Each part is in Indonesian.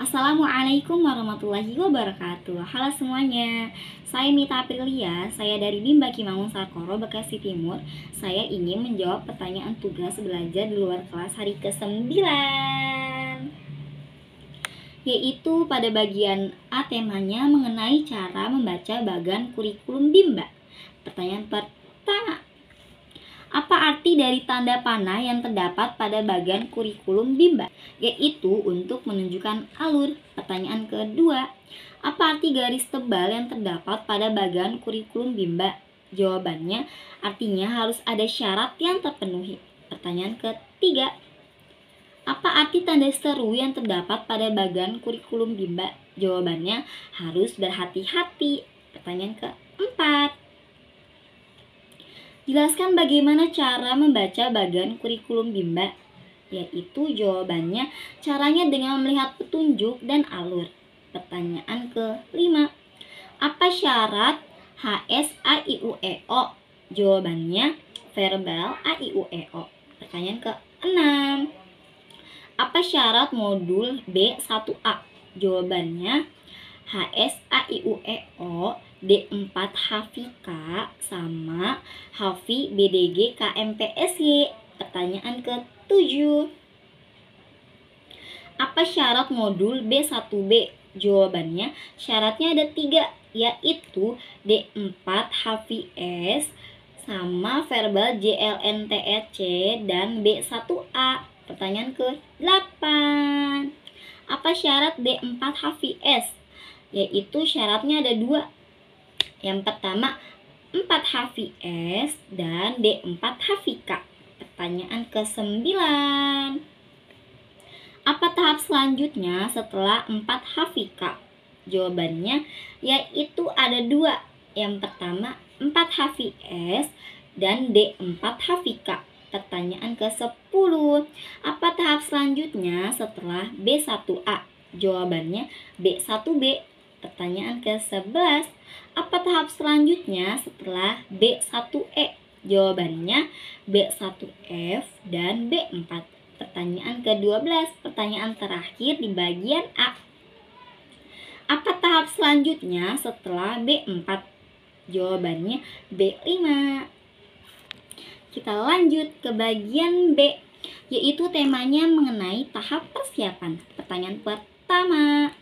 Assalamualaikum warahmatullahi wabarakatuh. Halo semuanya, saya Mita Aprilia, saya dari Bimba Kimangun Sarkoro, Bekasi Timur. Saya ingin menjawab pertanyaan tugas belajar di luar kelas hari ke-9, yaitu pada bagian A temanya mengenai cara membaca bagan kurikulum Bimba. Pertanyaan pertama, apa arti dari tanda panah yang terdapat pada bagian kurikulum Bimba? Yaitu untuk menunjukkan alur. Pertanyaan kedua, apa arti garis tebal yang terdapat pada bagian kurikulum Bimba? Jawabannya, artinya harus ada syarat yang terpenuhi. Pertanyaan ketiga, apa arti tanda seru yang terdapat pada bagian kurikulum Bimba? Jawabannya, harus berhati-hati. Pertanyaan keempat, jelaskan bagaimana cara membaca bagan kurikulum Bimba, yaitu jawabannya caranya dengan melihat petunjuk dan alur. Pertanyaan kelima, apa syarat HSAIUEO? Jawabannya verbal AIUEO. Pertanyaan keenam, apa syarat modul B1A? Jawabannya HSAIUEO D4 HFIK sama HAFI BDG KMPSY. Pertanyaan ke-7, apa syarat modul B1B? Jawabannya syaratnya ada 3, yaitu D4 HVS sama verbal JLNTEC dan B1A. Pertanyaan ke-8, apa syarat D4 HVS? Yaitu syaratnya ada 2. Yang pertama 4 HVS dan D4 HVK. Pertanyaan ke-9, apa tahap selanjutnya setelah 4 HVK? Jawabannya yaitu ada 2. Yang pertama 4 HVS dan D4 HVK. Pertanyaan ke-10, apa tahap selanjutnya setelah B1A? Jawabannya B1B. Pertanyaan ke-11, apa tahap selanjutnya setelah B1E? Jawabannya B1F dan B4. Pertanyaan ke-12, pertanyaan terakhir di bagian A. Apa tahap selanjutnya setelah B4? Jawabannya B5. Kita lanjut ke bagian B, yaitu temanya mengenai tahap persiapan. Pertanyaan pertama,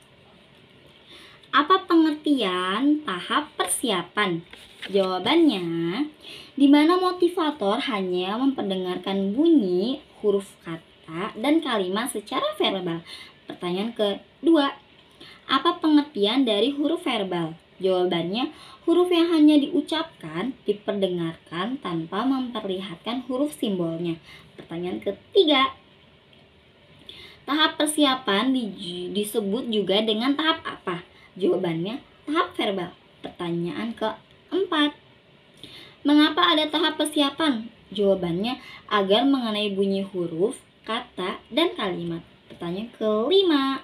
apa pengertian tahap persiapan? Jawabannya, di mana motivator hanya memperdengarkan bunyi, huruf kata, dan kalimat secara verbal. Pertanyaan kedua, apa pengertian dari huruf verbal? Jawabannya, huruf yang hanya diucapkan, diperdengarkan tanpa memperlihatkan huruf simbolnya. Pertanyaan ketiga, tahap persiapan disebut juga dengan tahap apa? Jawabannya tahap verbal. Pertanyaan keempat, mengapa ada tahap persiapan? Jawabannya agar mengenai bunyi huruf, kata, dan kalimat. Pertanyaan kelima,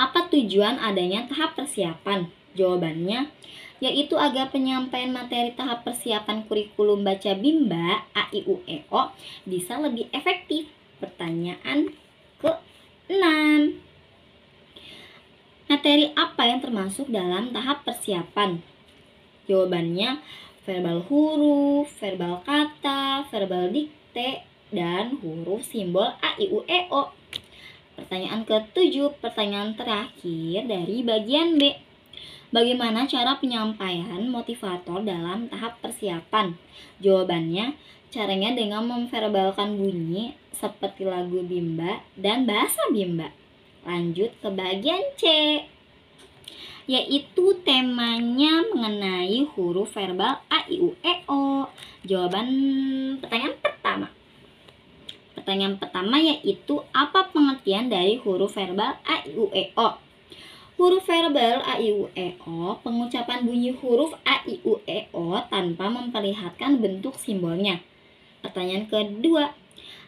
apa tujuan adanya tahap persiapan? Jawabannya yaitu agar penyampaian materi tahap persiapan kurikulum baca Bimba AIUEO bisa lebih efektif. Pertanyaan ke-6, materi apa yang termasuk dalam tahap persiapan? Jawabannya verbal huruf, verbal kata, verbal dikte, dan huruf simbol AIUEO. Pertanyaan ke-7, pertanyaan terakhir dari bagian B. Bagaimana cara penyampaian motivator dalam tahap persiapan? Jawabannya, caranya dengan memverbalkan bunyi seperti lagu Bimba dan bahasa Bimba. Lanjut ke bagian C, yaitu temanya mengenai huruf verbal AIUEO. Jawaban pertanyaan pertama yaitu apa pengertian dari huruf verbal AIUEO? Huruf verbal AIUEO, pengucapan bunyi huruf AIUEO tanpa memperlihatkan bentuk simbolnya. Pertanyaan kedua,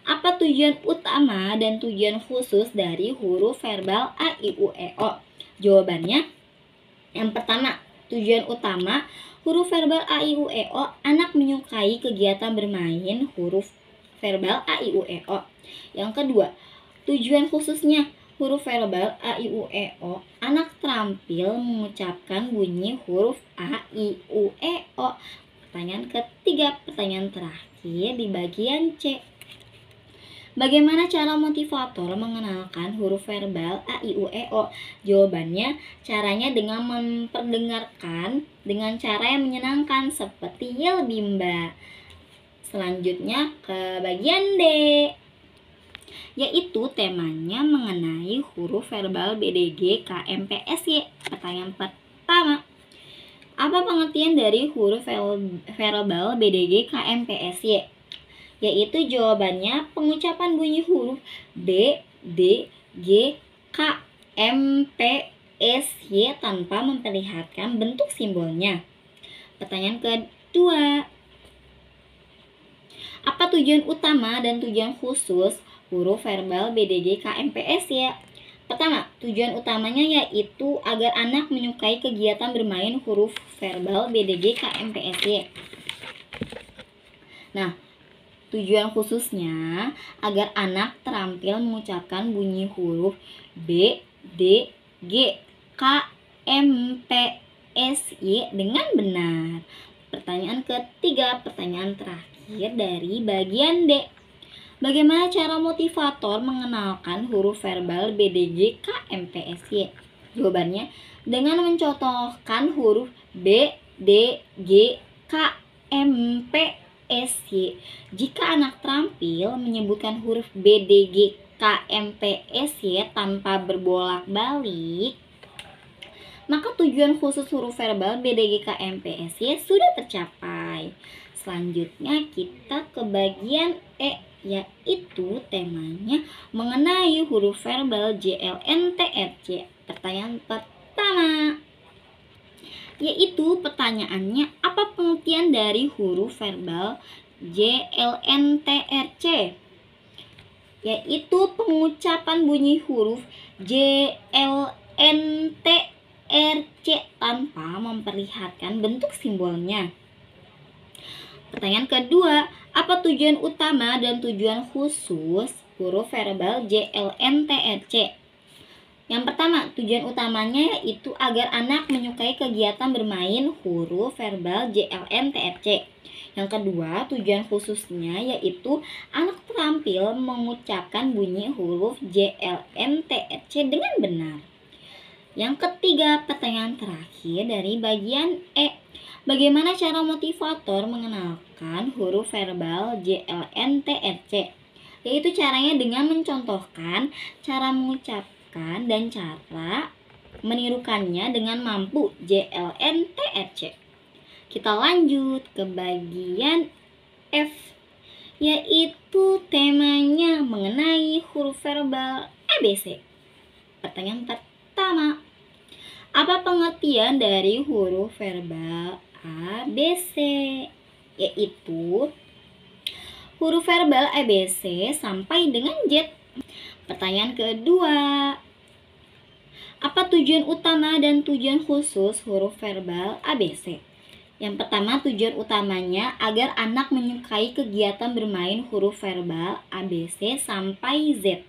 apa tujuan utama dan tujuan khusus dari huruf verbal AIUEO? Jawabannya, yang pertama, tujuan utama huruf verbal AIUEO, anak menyukai kegiatan bermain huruf verbal AIUEO. Yang kedua, tujuan khususnya huruf verbal A, I, U, E, O, anak terampil mengucapkan bunyi huruf A, I, U, E, O. Pertanyaan ketiga, pertanyaan terakhir di bagian C. Bagaimana cara motivator mengenalkan huruf verbal A, I, U, E, O? Jawabannya, caranya dengan memperdengarkan dengan cara yang menyenangkan seperti yel bimba. Selanjutnya ke bagian D, yaitu temanya mengenai huruf verbal BDG KMPSY. Pertanyaan pertama, apa pengertian dari huruf verbal BDG KMPSY? Yaitu jawabannya pengucapan bunyi huruf B, D, G, K, M, P, S, Y tanpa memperlihatkan bentuk simbolnya. Pertanyaan kedua, apa tujuan utama dan tujuan khusus huruf verbal BDG KMPSY? Pertama, tujuan utamanya yaitu agar anak menyukai kegiatan bermain huruf verbal BDG KMPSY. Nah, tujuan khususnya agar anak terampil mengucapkan bunyi huruf B, D, G, K, M, P, S, Y dengan benar. Pertanyaan ketiga, pertanyaan terakhir dari bagian D. Bagaimana cara motivator mengenalkan huruf verbal BDG KMPSY? Jawabannya, dengan mencontohkan huruf B, D, G, K, M, P, S, Y. Jika anak terampil menyebutkan huruf B, D, G, K, M, P, S, Y tanpa berbolak-balik, maka tujuan khusus huruf verbal B, D, G, K, M, P, S, Y sudah tercapai. Selanjutnya kita ke bagian E, yaitu temanya mengenai huruf verbal J, L, N, T, R, C. Pertanyaan pertama, yaitu pertanyaannya, apa pengertian dari huruf verbal J, L, N, T, R, C? Yaitu pengucapan bunyi huruf J, L, N, T, R, C tanpa memperlihatkan bentuk simbolnya. Pertanyaan kedua, apa tujuan utama dan tujuan khusus huruf verbal J, L, N, T, R, C? Yang pertama, tujuan utamanya yaitu agar anak menyukai kegiatan bermain huruf verbal J, L, N, T, R, C. Yang kedua, tujuan khususnya yaitu anak terampil mengucapkan bunyi huruf J, L, N, T, R, C dengan benar. Yang ketiga, pertanyaan terakhir dari bagian E. Bagaimana cara motivator mengenalkan huruf verbal J, L, N, T, R, C? Yaitu caranya dengan mencontohkan cara mengucapkan dan cara menirukannya dengan mampu J, L, N, T, R, C. Kita lanjut ke bagian F, yaitu temanya mengenai huruf verbal ABC. Pertanyaan pertama, apa pengertian dari huruf verbal ABC? Yaitu huruf verbal ABC sampai dengan Z. Pertanyaan kedua, apa tujuan utama dan tujuan khusus huruf verbal ABC? Yang pertama, tujuan utamanya agar anak menyukai kegiatan bermain huruf verbal ABC sampai Z.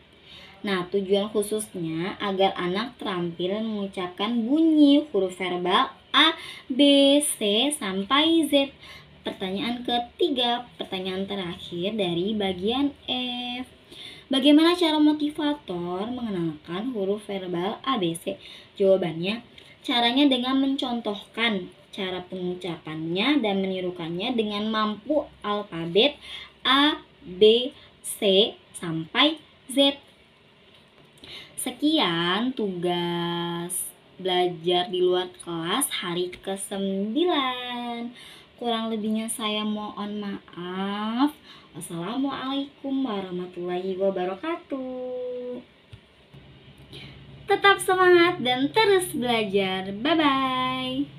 Nah, tujuan khususnya agar anak terampil mengucapkan bunyi huruf verbal A, B, C sampai Z. Pertanyaan ketiga, pertanyaan terakhir dari bagian F. Bagaimana cara motivator mengenalkan huruf verbal ABC? Jawabannya, caranya dengan mencontohkan cara pengucapannya dan menirukannya dengan mampu alfabet A, B, C sampai Z. Sekian tugas belajar di luar kelas hari ke-9. Kurang lebihnya saya mohon maaf. Wassalamualaikum warahmatullahi wabarakatuh. Tetap semangat dan terus belajar. Bye-bye.